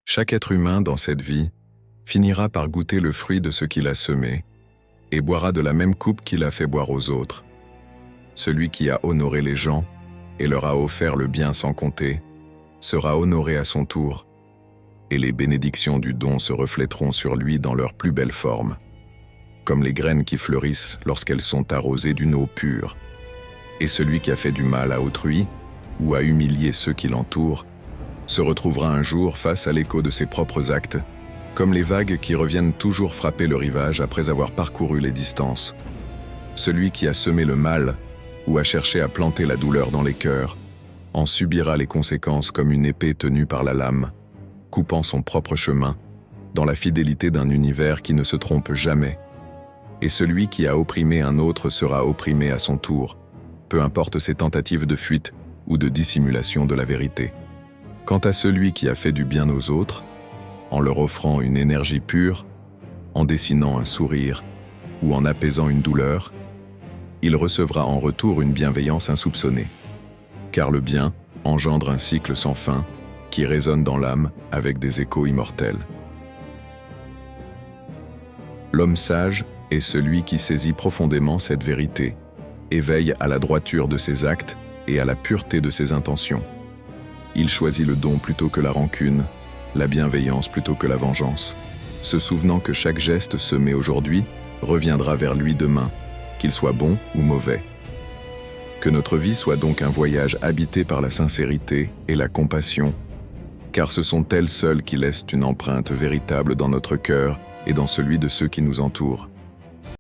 Chaque être humain dans cette vie finira par goûter le fruit de ce qu'il a semé et boira de la même coupe qu'il a fait boire aux autres. Celui qui a honoré les gens et leur a offert le bien sans compter sera honoré à son tour, et les bénédictions du don se reflèteront sur lui dans leur plus belle forme, comme les graines qui fleurissent lorsqu'elles sont arrosées d'une eau pure. Et celui qui a fait du mal à autrui ou a humilié ceux qui l'entourent se retrouvera un jour face à l'écho de ses propres actes, comme les vagues qui reviennent toujours frapper le rivage après avoir parcouru les distances. Celui qui a semé le mal ou a cherché à planter la douleur dans les cœurs en subira les conséquences comme une épée tenue par la lame, coupant son propre chemin dans la fidélité d'un univers qui ne se trompe jamais. Et celui qui a opprimé un autre sera opprimé à son tour, peu importe ses tentatives de fuite ou de dissimulation de la vérité. Quant à celui qui a fait du bien aux autres, en leur offrant une énergie pure, en dessinant un sourire ou en apaisant une douleur, il recevra en retour une bienveillance insoupçonnée. Car le bien engendre un cycle sans fin qui résonne dans l'âme avec des échos immortels. L'homme sage est celui qui saisit profondément cette vérité et veille à la droiture de ses actes et à la pureté de ses intentions. Il choisit le don plutôt que la rancune, la bienveillance plutôt que la vengeance, se souvenant que chaque geste semé aujourd'hui reviendra vers lui demain, qu'il soit bon ou mauvais. Que notre vie soit donc un voyage habité par la sincérité et la compassion, car ce sont elles seules qui laissent une empreinte véritable dans notre cœur et dans celui de ceux qui nous entourent.